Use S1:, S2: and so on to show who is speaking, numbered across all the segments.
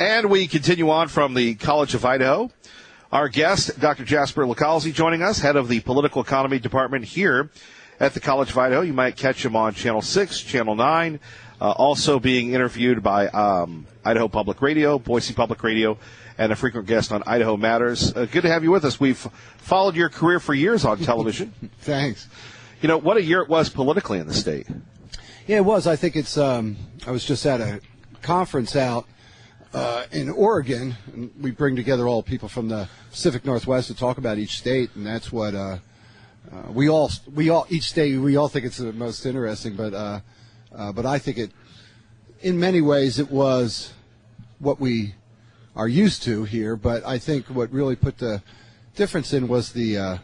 S1: And we continue on from the College of Idaho. Our guest, Dr. Jasper LaCalzi, joining us, head of the Political Economy Department here at the College of Idaho. You might catch him on Channel 6, Channel 9, also being interviewed by Idaho Public Radio, Boise Public Radio, and a frequent guest on Idaho Matters. Good to have you with us. We've followed your career for years on television.
S2: Thanks.
S1: You know, what a year it was politically in the state.
S2: Yeah, it was. I think it's, I was just at a conference out in Oregon, and we bring together all people from the Pacific Northwest to talk about each state, and that's what each state we all think it's the most interesting. But I think it, in many ways, it was what we are used to here. But I think what really put the difference in was the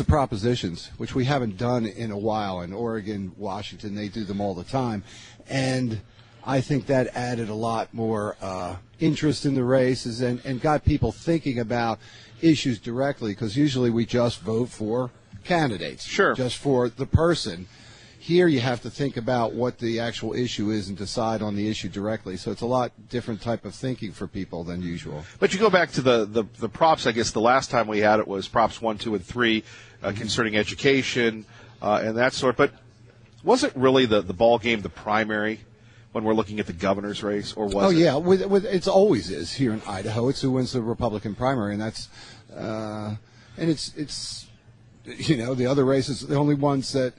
S2: propositions, which we haven't done in a while. In Oregon, Washington, they do them all the time, and I think that added a lot more interest in the races and got people thinking about issues directly, because usually we just vote for candidates,
S1: sure,
S2: just for the person. Here you have to think about what the actual issue is and decide on the issue directly. So it's a lot different type of thinking for people than usual.
S1: But you go back to the props, I guess the last time we had it was props 1, 2, and 3 concerning education and that sort. But was it really the ball game, the primary, when we're looking at the governor's race, or was it?
S2: Oh, yeah, it always is here in Idaho. It's who wins the Republican primary, and that's and it's you know, the other races, the only ones that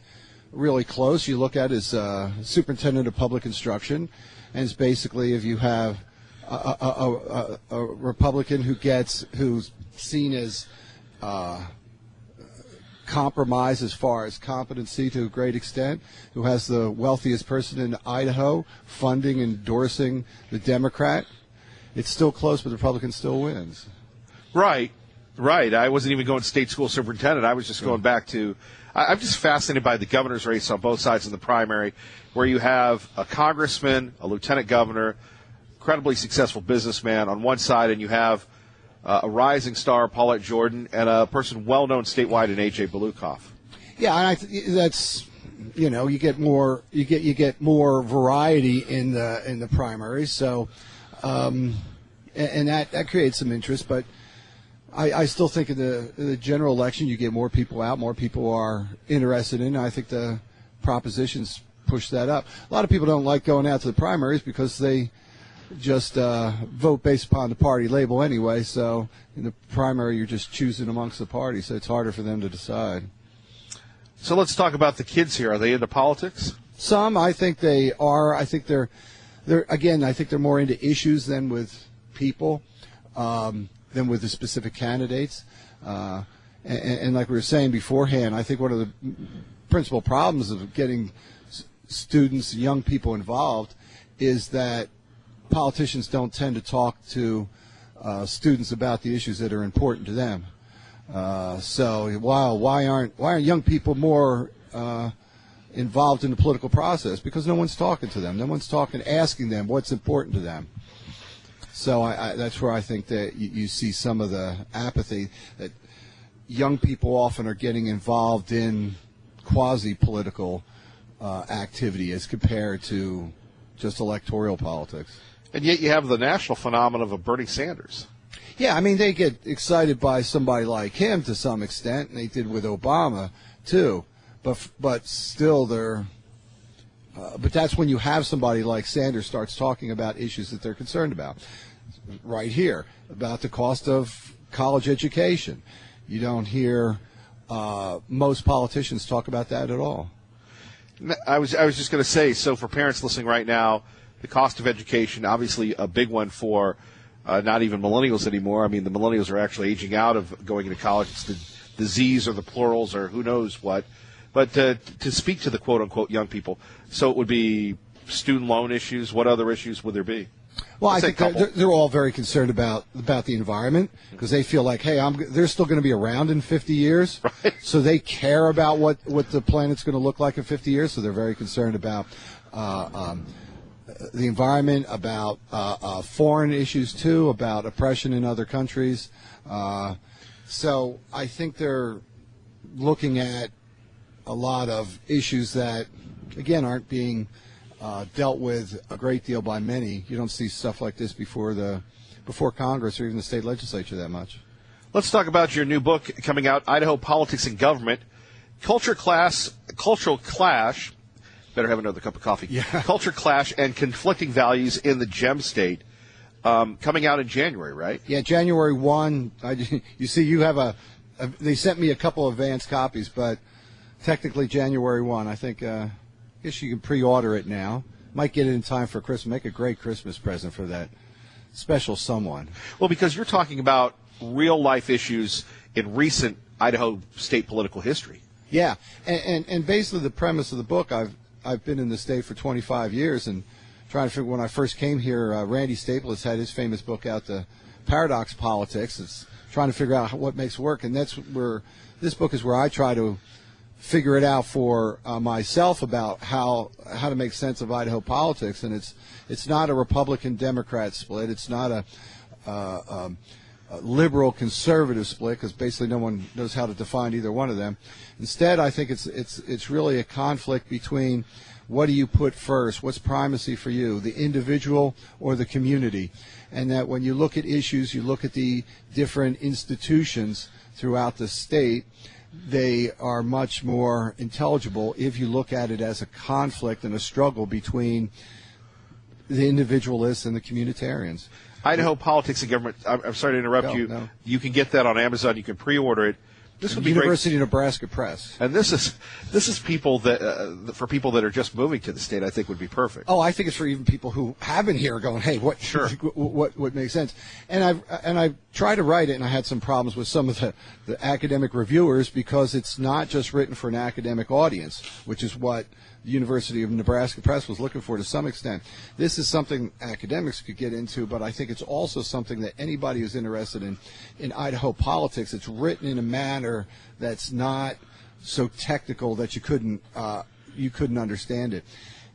S2: really close you look at is superintendent of public instruction, and it's basically if you have a Republican who's seen as compromise as far as competency to a great extent, who has the wealthiest person in Idaho funding, endorsing the Democrat, it's still close, but the Republican still wins.
S1: Right. I wasn't even going state school superintendent. I was just going back to, I'm just fascinated by the governor's race on both sides in the primary, where you have a congressman, a lieutenant governor, incredibly successful businessman on one side, and you have a rising star, Paulette Jordan, and a person well-known statewide in A.J. Belukoff.
S2: Yeah, and that's, you know, you get more variety in the primaries. So, and that creates some interest. But I still think in the general election, you get more people out, more people are interested in. I think the propositions push that up. A lot of people don't like going out to the primaries because they just vote based upon the party label anyway. So in the primary, you're just choosing amongst the parties, so it's harder for them to decide.
S1: So let's talk about the kids here. Are they into politics?
S2: Some, I think they are. I think they're again, I think they're more into issues than with people, than with the specific candidates. And like we were saying beforehand, I think one of the principal problems of getting students, young people involved, is that politicians don't tend to talk to students about the issues that are important to them. So why aren't young people more involved in the political process? Because no one's talking to them. No one's asking them what's important to them. So that's where I think that you see some of the apathy, that young people often are getting involved in quasi-political activity as compared to just electoral politics.
S1: And yet you have the national phenomenon of Bernie Sanders.
S2: Yeah, I mean, they get excited by somebody like him to some extent, and they did with Obama too. But still, but that's when you have somebody like Sanders starts talking about issues that they're concerned about. Right here, about the cost of college education. You don't hear most politicians talk about that at all.
S1: I was just going to say, so for parents listening right now, the cost of education, obviously a big one for not even millennials anymore. I mean, the millennials are actually aging out of going into college. It's the Z's or the plurals or who knows what. But to speak to the quote-unquote young people, so it would be student loan issues. What other issues would there be?
S2: Well, I think they're all very concerned about the environment, because they feel like, hey, they're still going to be around in 50 years.
S1: Right.
S2: So they care about what the planet's going to look like in 50 years. So they're very concerned about the environment, about foreign issues too, about oppression in other countries. So I think they're looking at a lot of issues that, again, aren't being dealt with a great deal by many. You don't see stuff like this before Congress or even the state legislature that much.
S1: Let's talk about your new book coming out, Idaho Politics and Government, Cultural Clash, better have another cup of coffee.
S2: Yeah.
S1: Culture Clash and Conflicting Values in the Gem State, coming out in January, right?
S2: Yeah, January 1. You see, you have they sent me a couple of advance copies, but technically January 1. I think, I guess you can pre-order it now. Might get it in time for Christmas. Make a great Christmas present for that special someone.
S1: Well, because you're talking about real-life issues in recent Idaho state political history.
S2: Yeah, and basically the premise of the book, I've been in the state for 25 years, and trying to figure, when I first came here, Randy Staples had his famous book out, The Paradox Politics. It's trying to figure out what makes work, and that's where this book is where I try to figure it out for myself about how to make sense of Idaho politics. And it's not a Republican-Democrat split. It's not a liberal-conservative split, because basically no one knows how to define either one of them. Instead, I think it's really a conflict between what do you put first, what's primacy for you, the individual or the community, and that when you look at issues, you look at the different institutions throughout the state, they are much more intelligible if you look at it as a conflict and a struggle between the individualists and the communitarians.
S1: Idaho Politics and Government. I'm sorry to interrupt you.
S2: No.
S1: You can get that on Amazon. You can pre-order it. This would be
S2: University
S1: great.
S2: of Nebraska Press.
S1: And this is people that for people that are just moving to the state, I think would be perfect.
S2: Oh, I think it's for even people who have been here going, hey, what
S1: Sure.
S2: what makes sense? And I've tried to write it, and I had some problems with some of the academic reviewers, because it's not just written for an academic audience, which is what the University of Nebraska Press was looking for to some extent. This is something academics could get into, but I think it's also something that anybody who's interested in Idaho politics, it's written in a manner that's not so technical that you couldn't understand it.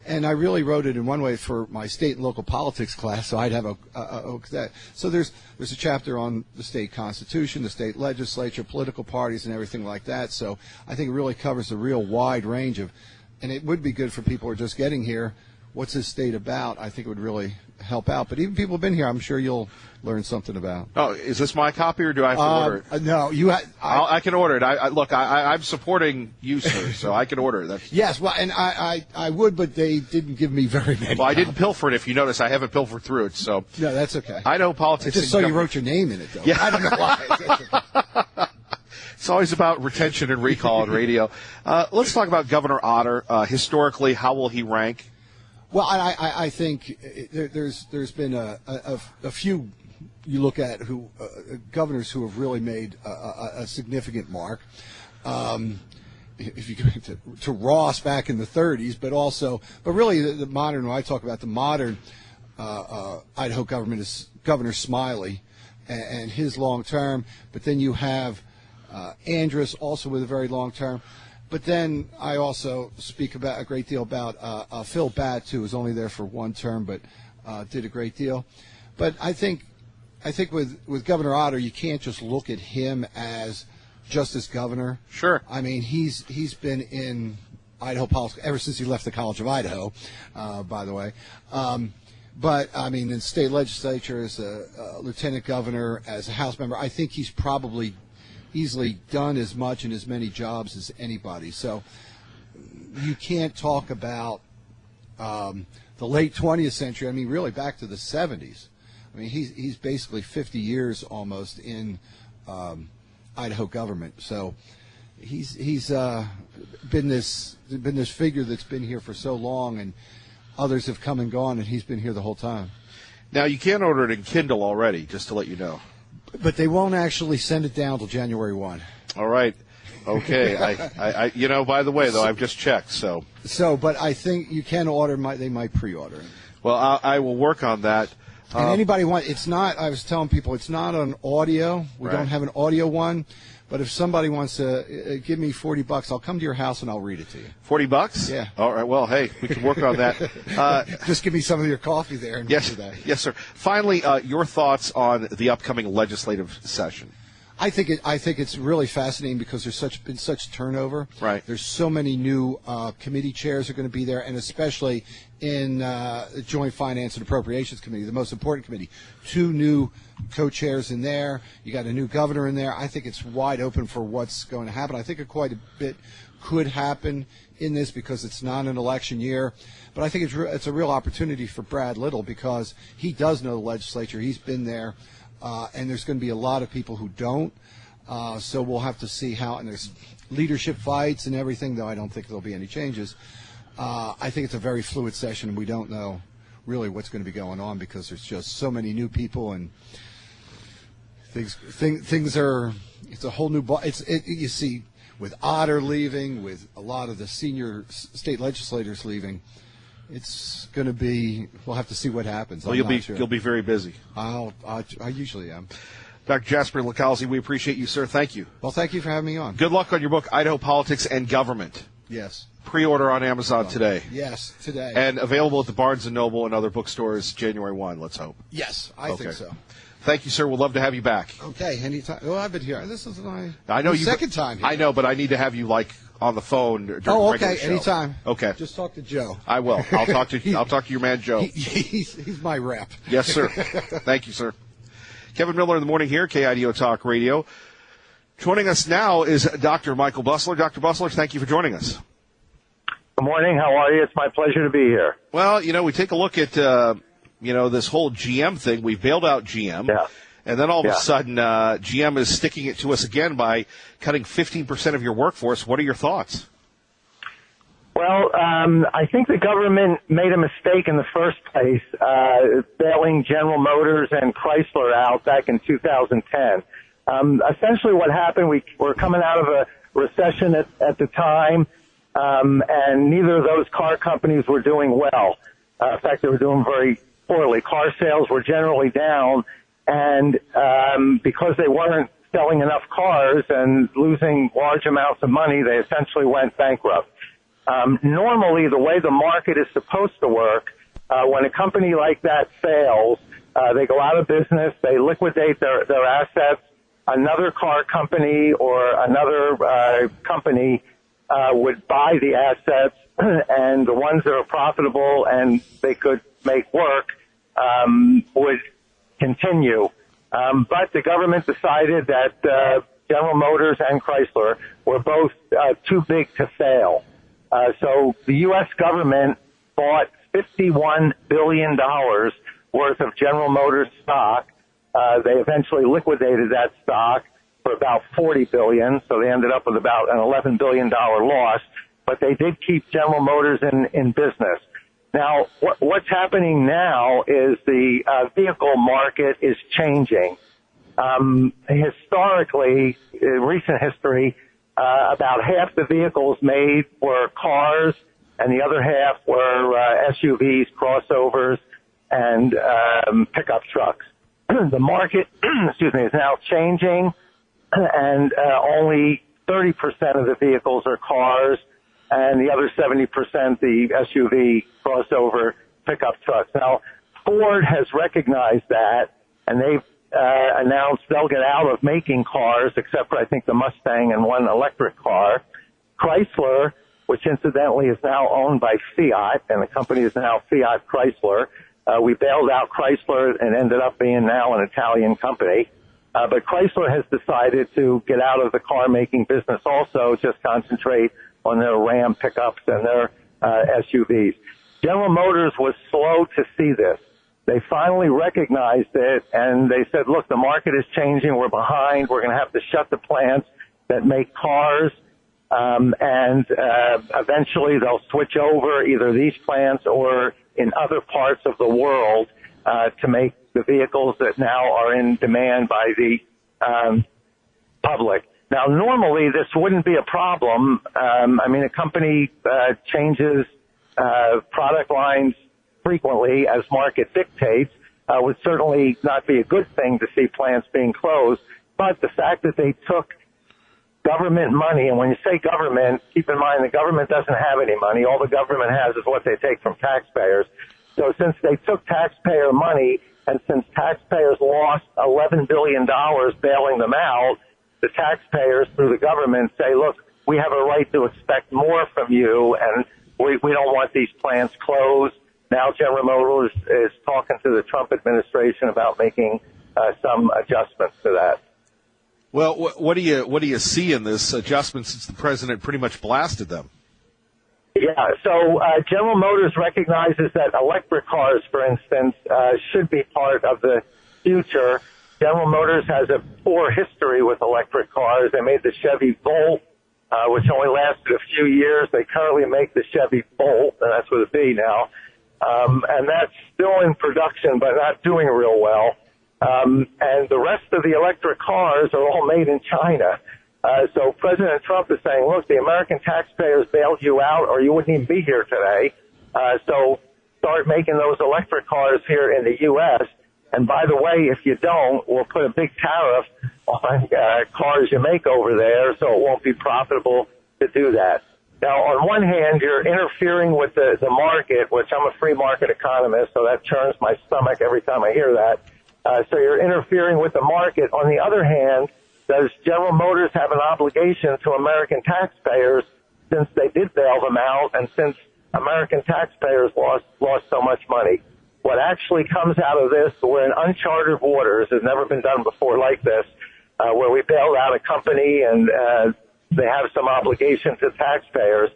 S2: And I really wrote it in one way for my state and local politics class, so I'd have that. So there's a chapter on the state constitution, the state legislature, political parties, and everything like that. So I think it really covers a real wide range of. And it would be good for people who are just getting here. What's this state about? I think it would really help out. But even people who have been here, I'm sure you'll learn something about.
S1: Oh, is this my copy, or do I have to order it?
S2: No, you.
S1: I can order it. I'm supporting you, sir, so I can order it.
S2: Yes, well, and I would, but they didn't give me very many.
S1: Well, I didn't pilfer it. If you notice, I haven't pilfered through it. So
S2: no, that's okay.
S1: Idaho Politics.
S2: I just saw you wrote your name in it, though.
S1: Yeah.
S2: I don't know why.
S1: It's always about retention and recall on radio. Let's talk about Governor Otter. Historically, how will he rank?
S2: Well, I think there's been a few you look at who governors who have really made a significant mark. If you go to Ross back in the 30s, but really the modern. When I talk about the modern Idaho government is Governor Smiley and his long term. But then you have Andrus also with a very long term. But then I also speak about a great deal about Phil Batts, who was only there for one term, but did a great deal. But I think with Governor Otter, you can't just look at him as just as governor.
S1: Sure.
S2: I mean, he's been in Idaho politics ever since he left the College of Idaho, by the way. But, I mean, in state legislature, as a lieutenant governor, as a House member, I think he's probably easily done as much in as many jobs as anybody. So you can't talk about the late 20th century. I mean, really back to the 70s. I mean, he's basically 50 years almost in Idaho government. So he's been this figure that's been here for so long, and others have come and gone, and he's been here the whole time.
S1: Now, you can order it in Kindle already, just to let you know.
S2: But they won't actually send it down till January 1.
S1: All right. Okay. I by the way, though, I've just checked. So,
S2: but I think you can order. They might pre-order it.
S1: Well, I will work on that.
S2: And anybody it's not. I was telling people it's not on audio. We don't have an audio one. But if somebody wants to give me $40, I'll come to your house and I'll read it to you.
S1: $40?
S2: Yeah.
S1: All right. Well, hey, we can work on that.
S2: Just give me some of your coffee there. And
S1: yes.
S2: do that.
S1: Yes, sir. Finally, your thoughts on the upcoming legislative session.
S2: I think it's really fascinating because there's been such turnover.
S1: Right.
S2: There's so many new committee chairs are going to be there, and especially in the Joint Finance and Appropriations Committee, the most important committee. 2 new co-chairs in there. You got a new governor in there. I think it's wide open for what's going to happen. I think quite a bit could happen in this because it's not an election year. But I think it's a real opportunity for Brad Little because he does know the legislature. He's been there. And there's going to be a lot of people who don't. So we'll have to see how, and there's leadership fights and everything, though I don't think there'll be any changes. I think it's a very fluid session, and we don't know really what's going to be going on because there's just so many new people and things are, it's a whole new, you see, with Otter leaving, with a lot of the senior state legislators leaving, it's going to be, we'll have to see what happens.
S1: Well, you'll be very busy.
S2: I usually am.
S1: Dr. Jasper Licalzi, we appreciate you, sir. Thank you.
S2: Well, thank you for having me on.
S1: Good luck on your book, Idaho Politics and Government.
S2: Yes.
S1: Pre-order on Amazon today.
S2: Yes, today.
S1: And available at the Barnes & Noble and other bookstores January 1, let's hope.
S2: Yes, I think so.
S1: Thank you, sir. We'll love to have you back.
S2: Okay, anytime. Oh, I've been here. This is my second time here.
S1: I know, but I need to have you, on the phone during the regular show.
S2: Anytime.
S1: Okay.
S2: Just talk to Joe.
S1: I will. I'll talk to your man, Joe.
S2: He's my rep.
S1: Yes, sir. Thank you, sir. Kevin Miller in the morning here, KIDO Talk Radio. Joining us now is Dr. Michael Busler. Dr. Busler, thank you for joining us.
S3: Good morning. How are you? It's my pleasure to be here.
S1: Well, we take a look at, this whole GM thing. We've bailed out GM.
S3: Yeah.
S1: And then all of a sudden, GM is sticking it to us again by cutting 15% of your workforce. What are your thoughts?
S3: Well, I think the government made a mistake in the first place, bailing General Motors and Chrysler out back in 2010. Essentially what happened, we were coming out of a recession at the time, and neither of those car companies were doing well. In fact, they were doing very poorly. Car sales were generally down, and because they weren't selling enough cars and losing large amounts of money, they essentially went bankrupt. Normally, the way the market is supposed to work, when a company like that fails, they go out of business, they liquidate their assets, another car company or another company would buy the assets, and the ones that are profitable and they could make work would continue. But the government decided that General Motors and Chrysler were both too big to fail. So the U.S. government bought $51 billion worth of General Motors stock. They eventually liquidated that stock for about $40 billion, so they ended up with about an $11 billion loss. But they did keep General Motors in business. Now, what's happening now is the vehicle market is changing. Historically, in recent history, about half the vehicles made were cars, and the other half were SUVs, crossovers, and pickup trucks. The market, is now changing, and only 30% of the vehicles are cars, and the other 70% the SUV, crossover, pickup trucks. Now, Ford has recognized that, and they've announced they'll get out of making cars, except for, I think, the Mustang and one electric car. Chrysler, which incidentally is now owned by Fiat, and the company is now Fiat Chrysler. We bailed out Chrysler and ended up being now an Italian company. But Chrysler has decided to get out of the car-making business also, just concentrate on their Ram pickups and their SUVs. General Motors was slow to see this. They finally recognized it, and they said, look, the market is changing. We're behind. We're going to have to shut the plants that make cars, and eventually they'll switch over either these plants or in other parts of the world to make the vehicles that now are in demand by the public. Now, normally this wouldn't be a problem. A company changes product lines frequently as market dictates. Would certainly not be a good thing to see plants being closed. But the fact that they took government money, and when you say government, keep in mind the government doesn't have any money. All the government has is what they take from taxpayers. So since they took taxpayer money, and since taxpayers lost $11 billion bailing them out, the taxpayers through the government say, look, we have a right to expect more from you, and we don't want these plants closed. Now General Motors is talking to the Trump administration about making some adjustments to that.
S1: Well, what do you see in this adjustment since the president pretty much blasted them?
S3: Yeah, so General Motors recognizes that electric cars, for instance, should be part of the future. General Motors has a poor history with electric cars. They made the Chevy Volt, which only lasted a few years. They currently make the Chevy Bolt, and that's with a B now. And that's still in production, but not doing real well. And the rest of the electric cars are all made in China. So President Trump is saying, look, the American taxpayers bailed you out or you wouldn't even be here today. So start making those electric cars here in the U.S. And by the way, if you don't, we'll put a big tariff on cars you make over there, so it won't be profitable to do that. Now, on one hand, you're interfering with the market, which I'm a free market economist, so that churns my stomach every time I hear that. So you're interfering with the market. On the other hand, does General Motors have an obligation to American taxpayers since they did bail them out and since American taxpayers lost so much money? What actually comes out of this, we're in uncharted waters. It's never been done before like this, where we bailed out a company and they have some obligation to taxpayers.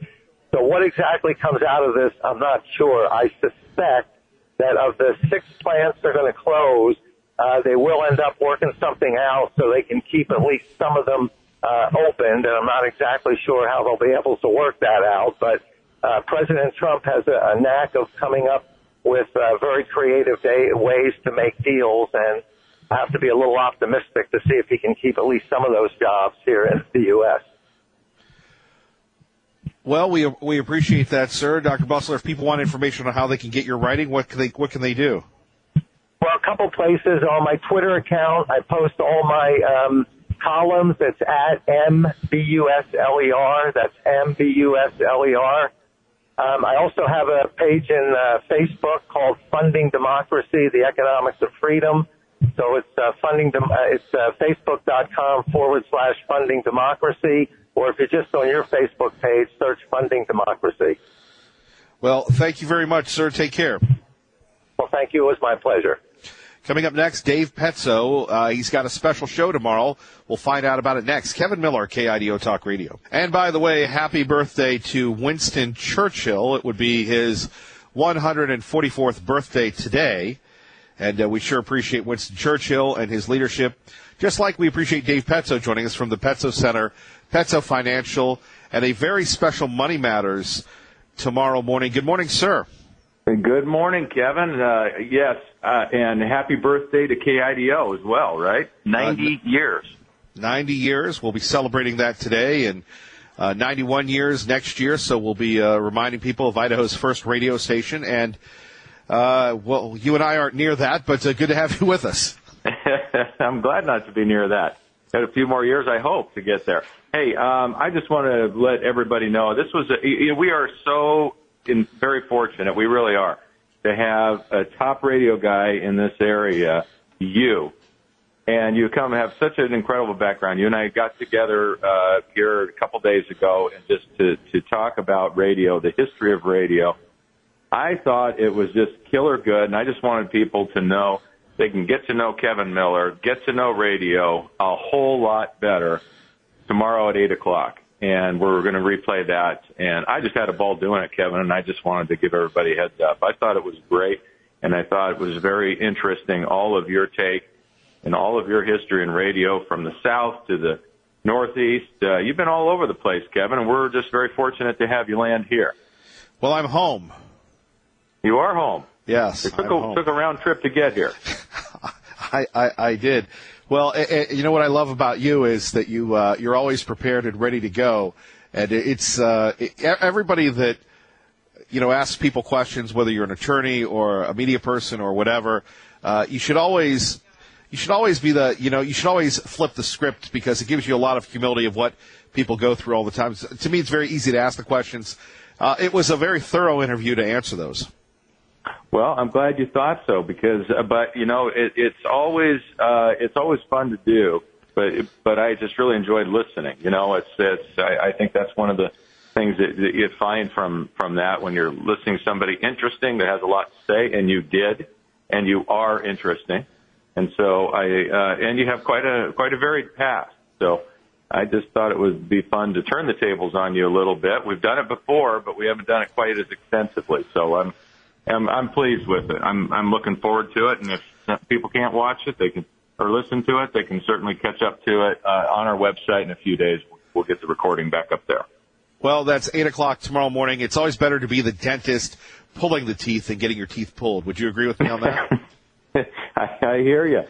S3: So what exactly comes out of this, I'm not sure. I suspect that of the 6 plants they're going to close, they will end up working something out so they can keep at least some of them opened, and I'm not exactly sure how they'll be able to work that out. But President Trump has a knack of coming up with very creative ways to make deals, and I have to be a little optimistic to see if he can keep at least some of those jobs here in the U.S.
S1: Well, we appreciate that, sir. Dr. Busler, if people want information on how they can get your writing, what can they do?
S3: Well, a couple places. On my Twitter account, I post all my columns. It's at MBUSLER. That's MBUSLER. I also have a page in Facebook called Funding Democracy, the Economics of Freedom. So it's Facebook.com/Funding Democracy. Or if you're just on your Facebook page, search Funding Democracy.
S1: Well, thank you very much, sir. Take care.
S3: Well, thank you. It was my pleasure.
S1: Coming up next, Dave Petzo. He's got a special show tomorrow. We'll find out about it next. Kevin Miller, KIDO Talk Radio. And by the way, happy birthday to Winston Churchill. It would be his 144th birthday today. And we sure appreciate Winston Churchill and his leadership, just like we appreciate Dave Petzo joining us from the Petzo Center, Petzo Financial, and a very special Money Matters tomorrow morning. Good morning, sir.
S4: Good morning, Kevin. Yes, and happy birthday to KIDO as well, right? 90 years. 90
S1: years. We'll be celebrating that today, and 91 years next year, so we'll be reminding people of Idaho's first radio station. And, well, you and I aren't near that, but good to have you with us.
S4: I'm glad not to be near that. Got a few more years, I hope, to get there. Hey, I just want to let everybody know this was we are so very fortunate, we really are, to have a top radio guy in this area, you. And you come have such an incredible background. You and I got together here a couple days ago and just to talk about radio, the history of radio. I thought it was just killer good, and I just wanted people to know they can get to know Kevin Miller, get to know radio a whole lot better tomorrow at 8 o'clock. And we're going to replay that. And I just had a ball doing it, Kevin, and I just wanted to give everybody a heads up. I thought it was great, and I thought it was very interesting, all of your take and all of your history in radio from the South to the Northeast. You've been all over the place, Kevin, and we're just very fortunate to have you land here.
S1: Well, I'm home.
S4: You are home.
S1: Yes,
S4: it took a round trip to get here.
S1: I did. Well, you know what I love about you is that you're always prepared and ready to go, and it's everybody that asks people questions, whether you're an attorney or a media person or whatever. You should always be you should always flip the script, because it gives you a lot of humility of what people go through all the time. To me, it's very easy to ask the questions. It was a very thorough interview to answer those.
S4: Well, I'm glad you thought so, because, but it's always fun to do. but I just really enjoyed listening. I think that's one of the things that you find from that when you're listening to somebody interesting that has a lot to say, and you did, and you are interesting, and so and you have quite a varied past. So I just thought it would be fun to turn the tables on you a little bit. We've done it before, but we haven't done it quite as extensively. So I'm pleased with it. I'm looking forward to it, and if people can't watch it, they can or listen to it, they can certainly catch up to it on our website in a few days. We'll get the recording back up there.
S1: Well, that's 8 o'clock tomorrow morning. It's always better to be the dentist pulling the teeth than getting your teeth pulled. Would you agree with me on that?
S4: I hear you.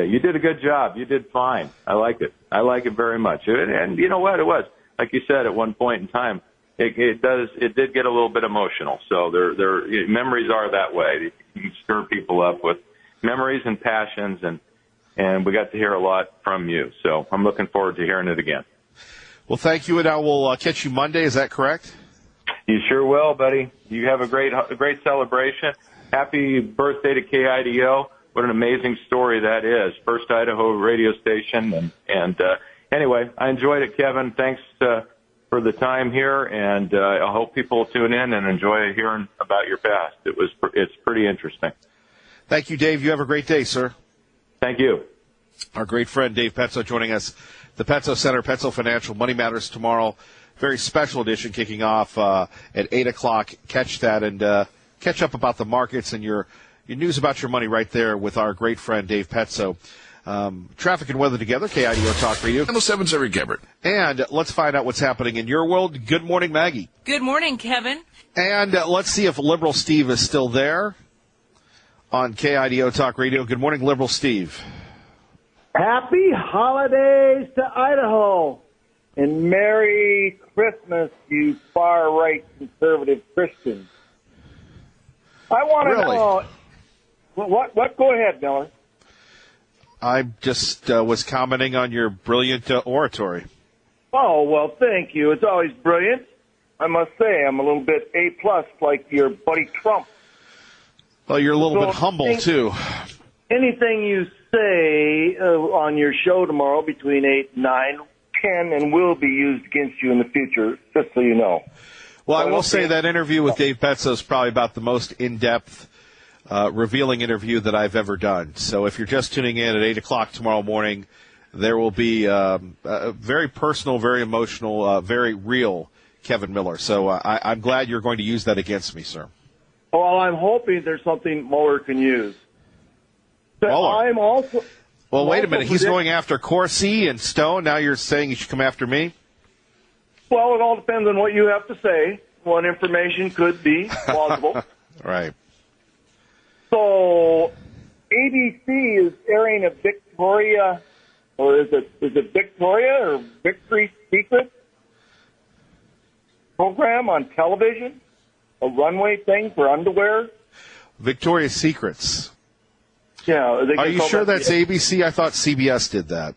S4: You did a good job. You did fine. I like it. I like it very much. And you know what? It was, like you said, at one point in time, it did get a little bit emotional. So memories are that way. You can stir people up with memories and passions, and we got to hear a lot from you. So I'm looking forward to hearing it again.
S1: Well, thank you, and I will catch you Monday. Is that correct?
S4: You sure will, buddy. You have a great celebration. Happy birthday to KIDO. What an amazing story that is. First Idaho radio station. And anyway, I enjoyed it, Kevin. Thanks for the time here, and I hope people tune in and enjoy hearing about your past. It's pretty interesting.
S1: Thank you, Dave. You have a great day, sir.
S4: Thank you.
S1: Our great friend Dave Petzo joining us. The Petzo Center, Petzo Financial, Money Matters tomorrow. Very special edition kicking off at 8 o'clock. Catch that and catch up about the markets and your news about your money right there with our great friend Dave Petzo. Traffic and weather together, KIDO Talk Radio.
S5: 7's Eric Gebert.
S1: And let's find out what's happening in your world. Good morning, Maggie.
S6: Good morning, Kevin.
S1: And let's see if Liberal Steve is still there on KIDO Talk Radio. Good morning, Liberal Steve.
S7: Happy holidays to Idaho, and Merry Christmas, you far-right conservative Christians. I want to know what. Go ahead, Miller.
S1: I just was commenting on your brilliant oratory.
S7: Oh, well, thank you. It's always brilliant. I must say, I'm a little bit A+, like your buddy Trump.
S1: Well, you're a little bit humble, too.
S7: Anything you say on your show tomorrow between 8 and 9 can and will be used against you in the future, just so you know.
S1: Well, I will say that interview with Dave Petzo is probably about the most in-depth, revealing interview that I've ever done. So if you're just tuning in at 8 o'clock tomorrow morning, there will be a very personal, very emotional, very real Kevin Miller. So I'm glad you're going to use that against me, sir.
S7: Well, I'm hoping there's something Mueller can use. But I'm also...
S1: Well, wait a minute. He's going after Corsi and Stone. Now you're saying he should come after me?
S7: Well, it all depends on what you have to say. What information could be plausible.
S1: Right.
S7: So, ABC is airing a Victoria, or is it Victoria or Victory Secret program on television? A runway thing for underwear?
S1: Victoria's Secrets.
S7: Yeah.
S1: Are you sure that's ABC? I thought CBS did that.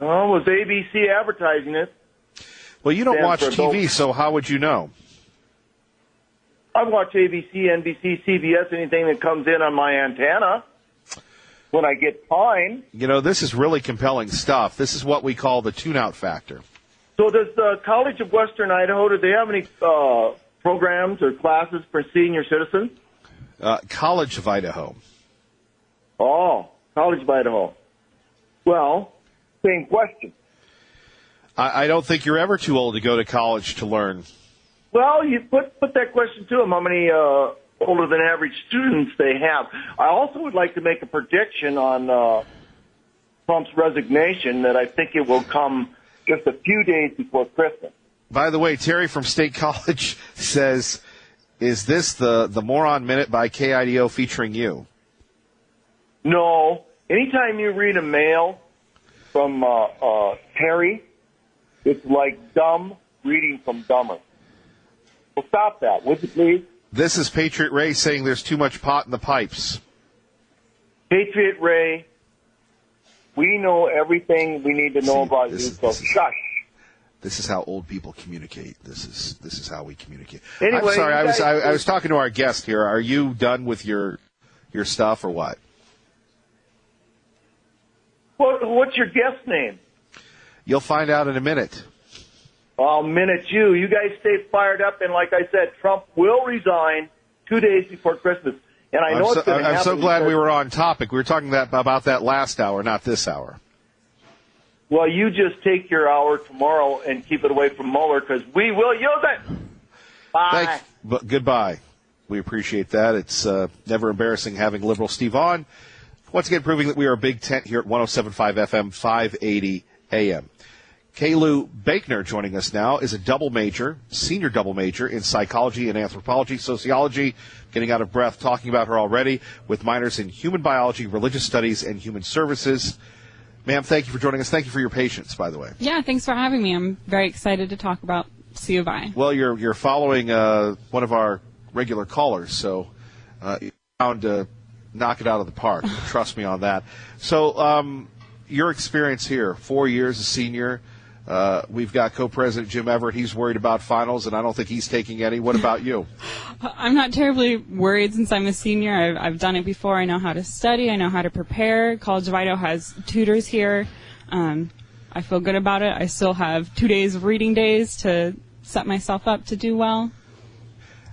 S7: Oh, was ABC advertising it?
S1: Well, you don't watch TV, so how would you know?
S7: I watch ABC, NBC, CBS, anything that comes in on my antenna when I get time.
S1: You know, this is really compelling stuff. This is what we call the tune-out factor.
S7: So does the College of Western Idaho, do they have any programs or classes for senior citizens?
S1: College of Idaho.
S7: Oh, College of Idaho. Well, same question.
S1: I don't think you're ever too old to go to college to learn.
S7: Well, you put that question to them, how many older than average students they have. I also would like to make a prediction on Trump's resignation that I think it will come just a few days before Christmas.
S1: By the way, Terry from State College says, is this the Moron Minute by KIDO featuring you?
S7: No. Anytime you read a mail from Terry, it's like dumb reading from dumber. Well, stop that, would you please?
S1: This is Patriot Ray saying there's too much pot in the pipes.
S7: Patriot Ray, we know everything we need to know about you, so shush.
S1: This is how old people communicate. This is how we communicate.
S7: Anyway,
S1: I'm sorry, I was talking to our guest here. Are you done with your stuff or what?
S7: What's your guest name?
S1: You'll find out in a minute.
S7: I'll minute you. You guys stay fired up, and like I said, Trump will resign 2 days before Christmas. And I know it's going to happen.
S1: I'm so glad
S7: because,
S1: we were on topic. We were talking about that last hour, not this hour.
S7: well, you just take your hour tomorrow and keep it away from Mueller because we will use it. Bye.
S1: Goodbye. We appreciate that. It's never embarrassing having liberal Steve on. Once again, proving that we are a big tent here at 107.5 FM, 580 AM. Kaylu Baekner joining us now is a double major, senior double major in psychology and anthropology, sociology, getting out of breath talking about her already, with minors in human biology, religious studies, and human services. Ma'am, thank you for joining us. Thank you for your patience, by the way.
S5: Yeah, thanks for having me. I'm very excited to talk about C of I.
S1: Well, you're following one of our regular callers, so you're bound to knock it out of the park. Trust me on that. So your experience here, 4 years as senior. We've got co-president Jim Everett. He's worried about finals, and I don't think he's taking any. What about you?
S5: I'm not terribly worried since I'm a senior. I've done it before. I know how to study. I know how to prepare. College of Idaho has tutors here. I feel good about it. I still have 2 days of reading days to set myself up to do well.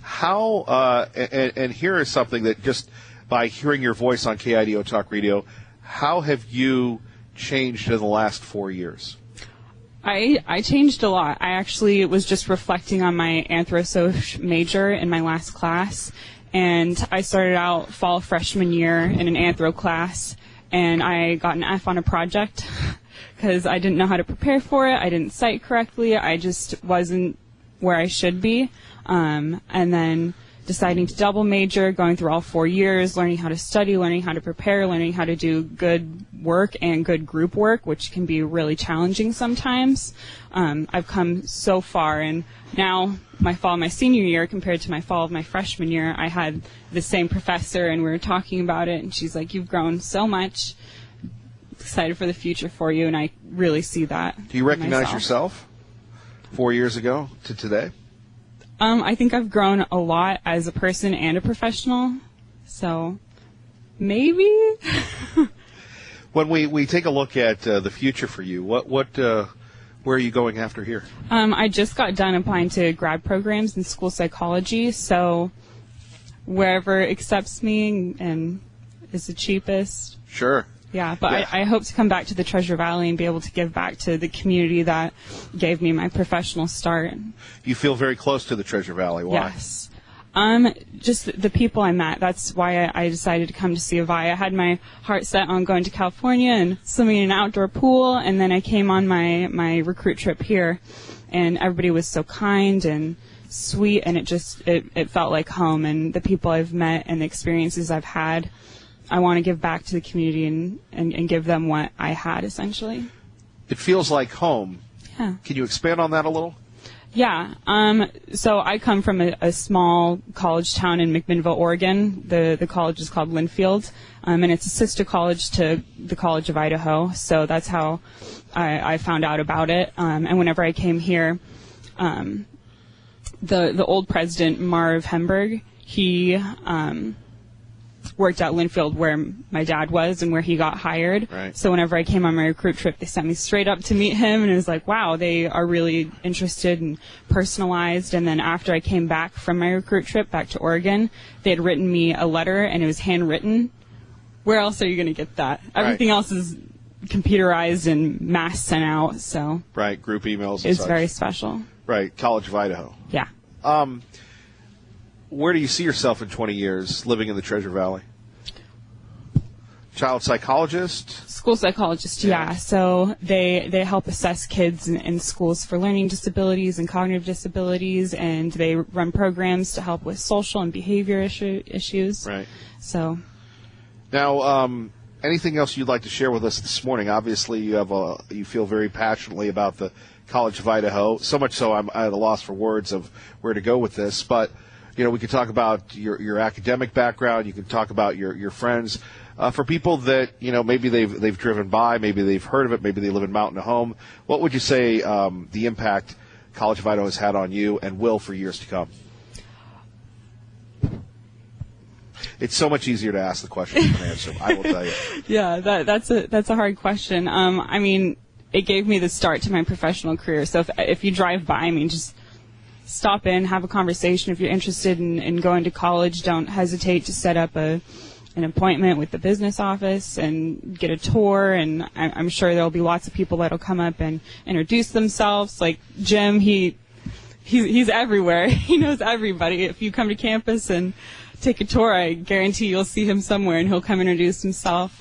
S1: How, and here is something that just by hearing your voice on KIDO Talk Radio, how have you changed in the last 4 years?
S5: I changed a lot. I actually was just reflecting on my anthrosoc major in my last class, and I started out fall freshman year in an anthro class, and I got an F on a project because I didn't know how to prepare for it. I didn't cite correctly. I just wasn't where I should be. And then deciding to double major, going through all 4 years, learning how to study, learning how to prepare, learning how to do good work and good group work, which can be really challenging sometimes. I've come so far, and now my fall of my senior year compared to my fall of my freshman year, I had the same professor, and we were talking about it, and she's like, "You've grown so much. Excited for the future for you," and I really see that.
S1: Do you recognize yourself 4 years ago to today?
S5: I think I've grown a lot as a person and a professional, so maybe.
S1: When we take a look at the future for you, where are you going after here?
S5: I just got done applying to grad programs in school psychology, so wherever accepts me and is the cheapest.
S1: Sure.
S5: Yeah, but
S1: Yeah.
S5: I hope to come back to the Treasure Valley and be able to give back to the community that gave me my professional start.
S1: You feel very close to the Treasure Valley. Why?
S5: Yes. Just the people I met. That's why I decided to come to C of I. I had my heart set on going to California and swimming in an outdoor pool, and then I came on my recruit trip here, and everybody was so kind and sweet, and it felt like home. And the people I've met and the experiences I've had, I want to give back to the community and give them what I had, essentially.
S1: It feels like home.
S5: Yeah.
S1: Can you expand on that a little?
S5: Yeah. So I come from a small college town in McMinnville, Oregon. The college is called Linfield, and it's a sister college to the College of Idaho. So that's how I found out about it. And whenever I came here, the old president, Marv Hemberg, he worked at Linfield where my dad was and where he got hired.
S1: Right.
S5: So whenever I came on my recruit trip, they sent me straight up to meet him, and it was like, wow, they are really interested and personalized. And then after I came back from my recruit trip back to Oregon, they had written me a letter, and it was handwritten. Where else are you going to get that?
S1: Right.
S5: Everything else is computerized and mass sent out, so
S1: Right, group emails and
S5: it's
S1: such.
S5: very special.
S1: Right, College of Idaho.
S5: Yeah.
S1: Where do you see yourself in 20 years living in the Treasure Valley? Child psychologist?
S5: School psychologist, yeah. So they help assess kids in schools for learning disabilities and cognitive disabilities, and they run programs to help with social and behavior issues.
S1: Right.
S5: So.
S1: Now, anything else you'd like to share with us this morning? Obviously, you feel very passionately about the College of Idaho, so much so I'm at a loss for words of where to go with this, but we could talk about your academic background. You can talk about your friends. For people that maybe they've driven by, maybe they've heard of it, maybe they live in Mountain Home. What would you say the impact College of Idaho has had on you and will for years to come? it's so much easier to ask the question than answer them, I will tell you.
S5: Yeah, that's a hard question. I mean, it gave me the start to my professional career. So if you drive by, I mean, just stop in, have a conversation. If you're interested in going to college, don't hesitate to set up an appointment with the business office and get a tour. And I'm sure there'll be lots of people that'll come up and introduce themselves. Like Jim, he's everywhere. He knows everybody. If you come to campus and take a tour, I guarantee you'll see him somewhere, and he'll come introduce himself.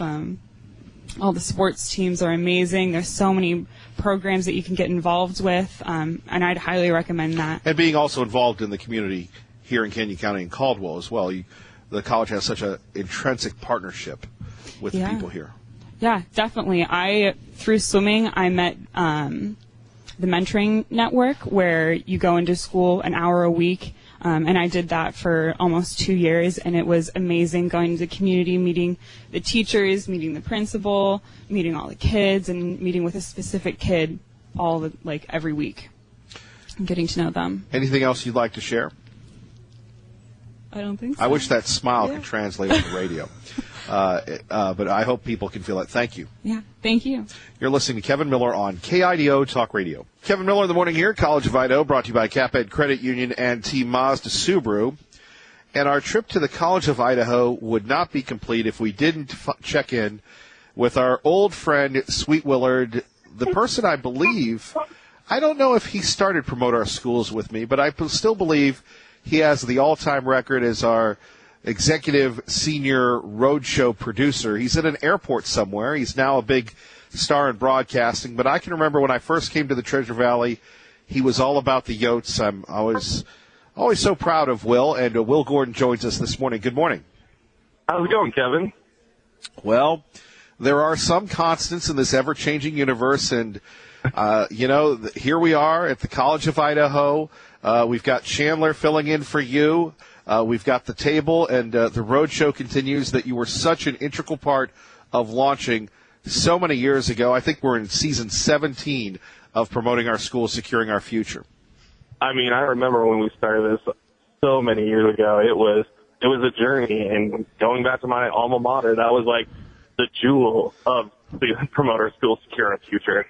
S5: All the sports teams are amazing. There's so many programs that you can get involved with, and I'd highly recommend that.
S1: And being also involved in the community here in Canyon County and Caldwell as well. The college has such an intrinsic partnership with the people here.
S5: Yeah, definitely. Through swimming, I met the mentoring network, where you go into school an hour a week. And I did that for almost 2 years, and it was amazing going to the community, meeting the teachers, meeting the principal, meeting all the kids, and meeting with a specific kid every week, and getting to know them.
S1: Anything else you'd like to share?
S5: I don't think so.
S1: I wish that smile could translate on the radio. But I hope people can feel it. Thank you.
S5: Yeah, thank you.
S1: You're listening to Kevin Miller on KIDO Talk Radio. Kevin Miller in the morning here, College of Idaho, brought to you by CapEd Credit Union and Team Mazda Subaru. And our trip to the College of Idaho would not be complete if we didn't check in with our old friend, Sweet Willard, the person I believe, I don't know if he started Promote Our Schools with me, but I still believe he has the all-time record as our executive senior roadshow producer. He's at an airport somewhere. He's now a big star in broadcasting. But I can remember when I first came to the Treasure Valley, he was all about the Yotes. I'm always so proud of Will. And Will Gordon joins us this morning. Good morning.
S6: How's it going, Kevin?
S1: Well, there are some constants in this ever-changing universe. And, here we are at the College of Idaho. We've got Chandler filling in for you. We've got the table, and the road show continues that you were such an integral part of launching so many years ago. I think we're in season 17 of Promoting Our Schools, Securing Our Future.
S6: I mean, I remember when we started this so many years ago. It was a journey, and going back to my alma mater, that was like the jewel of the Promote Our Schools, Secure Our Future.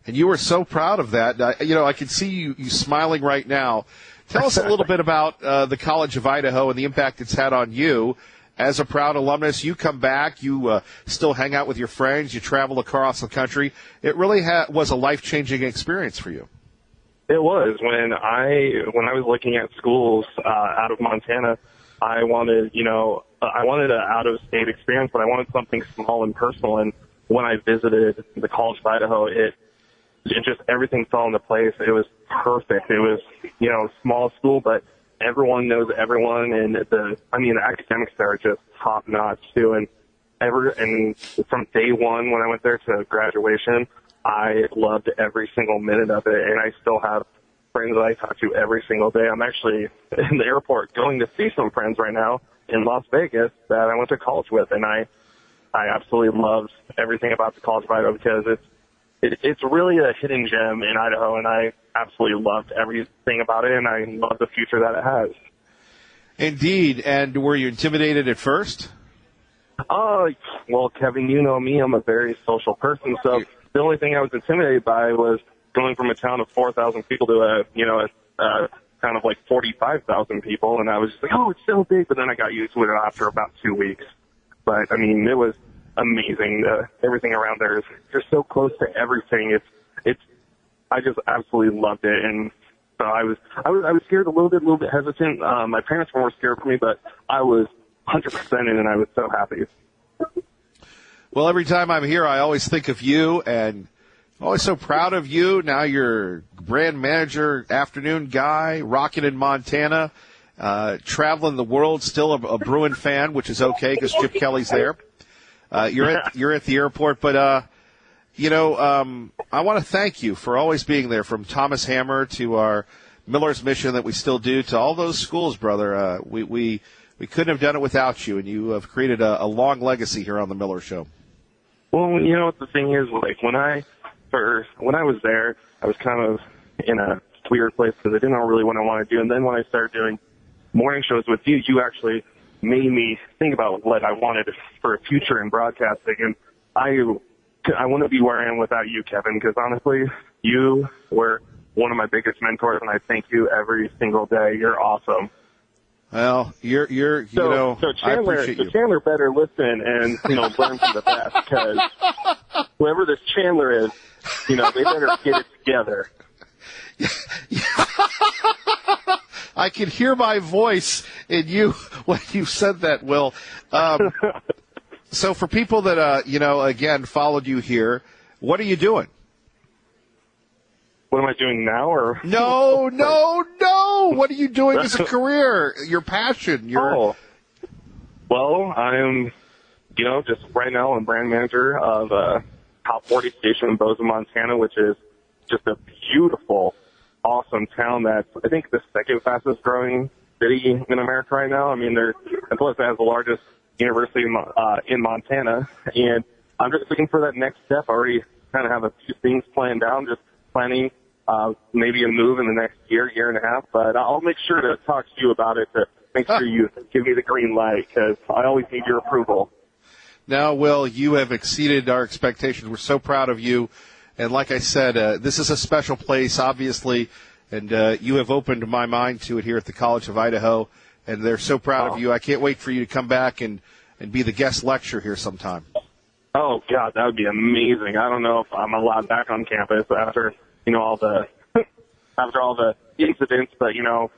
S1: And you were so proud of that. I can see you smiling right now. Tell us a little bit about the College of Idaho and the impact it's had on you. As a proud alumnus, you come back, you still hang out with your friends, you travel across the country. It really was a life-changing experience for you.
S6: It was. When I was looking at schools out of Montana, I wanted an out-of-state experience, but I wanted something small and personal. And when I visited the College of Idaho, it just everything fell into place. It was perfect. It was, small school, but everyone knows everyone, and the academics there are just top notch too. And from day one when I went there to graduation, I loved every single minute of it, and I still have friends that I talk to every single day. I'm actually in the airport going to see some friends right now in Las Vegas that I went to college with, and I absolutely loved everything about the College of Idaho because it's really a hidden gem in Idaho, and I absolutely loved everything about it, and I love the future that it has.
S1: Indeed. And were you intimidated at first?
S6: Well, Kevin, you know me. I'm a very social person, so the only thing I was intimidated by was going from a town of 4,000 people to a kind of like 45,000 people, and I was just like, oh, it's so big, but then I got used to it after about 2 weeks. But, I mean, it was amazing. Everything around there is just so close to everything. I just absolutely loved it, and so I was scared a little bit hesitant. My parents were more scared for me, but I was 100% in, and I was so happy.
S1: Well, every time I'm here, I always think of you, and always so proud of you. Now you're brand manager, afternoon guy, rocking in Montana, traveling the world, still a Bruin fan, which is okay because Chip Kelly's there. You're at the airport, but I want to thank you for always being there, from Thomas Hammer to our Miller's Mission that we still do to all those schools, brother. We couldn't have done it without you, and you have created a long legacy here on the Miller Show.
S6: Well, the thing is, like when I was there, I was kind of in a weird place because I didn't know really what I wanted to do. And then when I started doing morning shows with you, you actually made me think about what I wanted for a future in broadcasting. And I wouldn't be where I am without you, Kevin, because honestly, you were one of my biggest mentors, and I thank you every single day. You're awesome.
S1: Well,
S6: So
S1: I
S6: Chandler,
S1: appreciate you.
S6: Chandler better listen and, learn from the best, because whoever this Chandler is, they better get it together.
S1: I could hear my voice in you when you said that, Will. So for people that, again, followed you here, what are you doing?
S6: What am I doing now? Or
S1: No. What are you doing as a career? Your passion?
S6: Well, I'm, just right now I'm brand manager of a top 40 station in Bozeman, Montana, which is just a beautiful, awesome town that's, I think, the second fastest growing city in America right now. I mean, and plus it has the largest university in Montana. And I'm just looking for that next step. I already kind of have a few things planned down, just planning maybe a move in the next year and a half. But I'll make sure to talk to you about it to make sure you give me the green light, because I always need your approval.
S1: Now, Will, you have exceeded our expectations. We're so proud of you. And like I said, this is a special place, obviously, and you have opened my mind to it here at the College of Idaho, and they're so proud of you. I can't wait for you to come back and be the guest lecturer here sometime.
S6: Oh, God, that would be amazing. I don't know if I'm allowed back on campus after all the incidents, but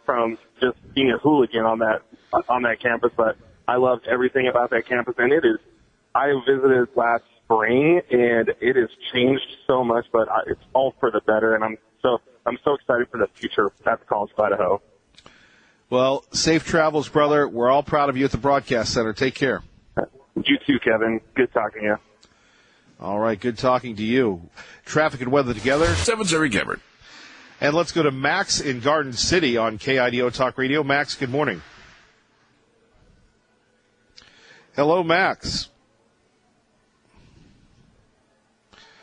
S6: from just being a hooligan on that campus. But I loved everything about that campus, and I visited last spring, and it has changed so much, but it's all for the better, and I'm so excited for the future at the College of Idaho.
S1: Well, safe travels, brother. We're all proud of you at the Broadcast Center. Take care.
S6: You too, Kevin. Good talking to you.
S1: All right, good talking to you. Traffic and weather together.
S8: 7's Eric Everett.
S1: And let's go to Max in Garden City on KIDO Talk Radio. Max, good morning. Hello, Max.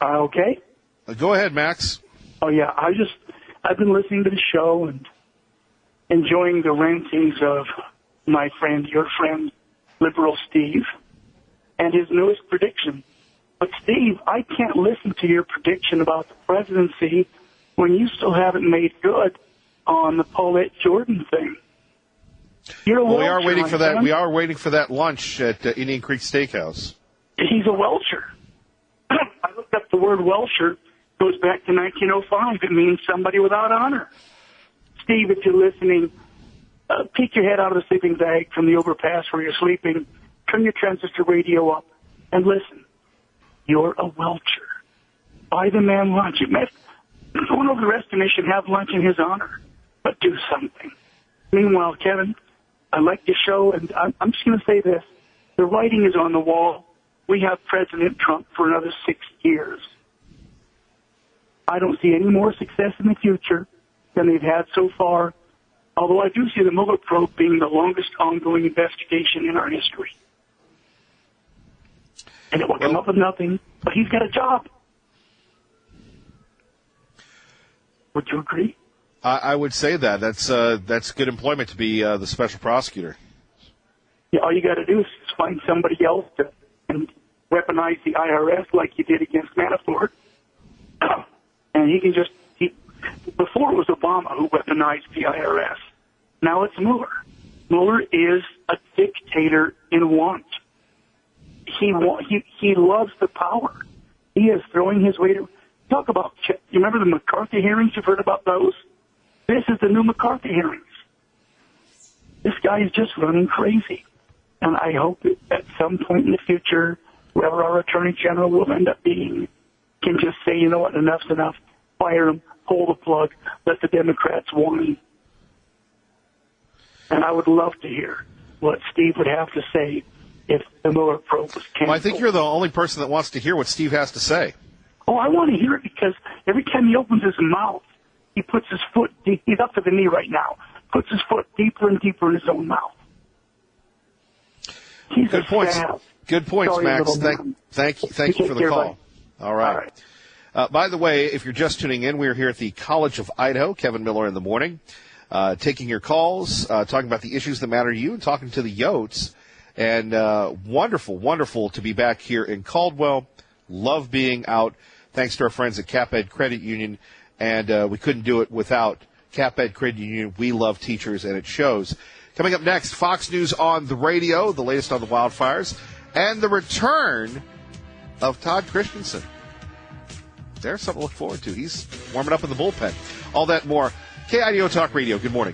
S9: Okay.
S1: Go ahead, Max.
S9: Oh yeah, I've been listening to the show and enjoying the rantings of my friend, your friend, Liberal Steve, and his newest prediction. But Steve, I can't listen to your prediction about the presidency when you still haven't made good on the Paulette Jordan thing. You're a
S1: well, we are
S9: welcher,
S1: waiting
S9: my
S1: for that.
S9: friend.
S1: We are waiting for that lunch at Indian Creek Steakhouse.
S9: He's a welcher. I looked up the word welcher. Goes back to 1905. It means somebody without honor. Steve, if you're listening, peek your head out of the sleeping bag from the overpass where you're sleeping, turn your transistor radio up, and listen. You're a welcher. Buy the man lunch. One of the rest of me should have lunch in his honor, but do something. Meanwhile, Kevin, I like your show, and I'm just going to say this. The writing is on the wall. We have President Trump for another 6 years. I don't see any more success in the future than they've had so far, although I do see the Mueller probe being the longest ongoing investigation in our history. And it will come up with nothing, but he's got a job. Would you agree?
S1: I would say that's good employment to be the special prosecutor.
S9: Yeah, all you got to do is find somebody else to and weaponize the IRS like you did against Manafort. And he can before it was Obama who weaponized the IRS. Now it's Mueller. Mueller is a dictator in want. He loves the power. He is throwing his weight. Talk about, you remember the McCarthy hearings? You've heard about those? This is the new McCarthy hearings. This guy is just running crazy. And I hope that at some point in the future, whoever our Attorney General will end up being, can just say, you know what, enough's enough. Fire him, pull the plug, let the Democrats whine. And I would love to hear what Steve would have to say if the Mueller probe was canceled.
S1: Well, I think you're the only person that wants to hear what Steve has to say.
S9: Oh, I want to hear it because every time he opens his mouth, he puts his foot deep. He's up to the knee right now. Puts his foot deeper and deeper in his own mouth. He's
S1: Good points.
S9: Sad.
S1: Good points,
S9: Sorry,
S1: Max.
S9: little man.
S1: Thank you for the
S9: care,
S1: call.
S9: buddy.
S1: All right. By the way, if you're just tuning in, we're here at the College of Idaho. Kevin Miller in the morning. taking your calls, talking about the issues that matter to you, and talking to the Yotes. And wonderful to be back here in Caldwell. Love being out. Thanks to our friends at CapEd Credit Union. And we couldn't do it without CapEd Credit Union. We love teachers, and it shows. Coming up next, Fox News on the radio, the latest on the wildfires, and the return of Todd Christensen. There's something to look forward to. He's warming up in the bullpen. All that more. KIDO Talk Radio. Good morning.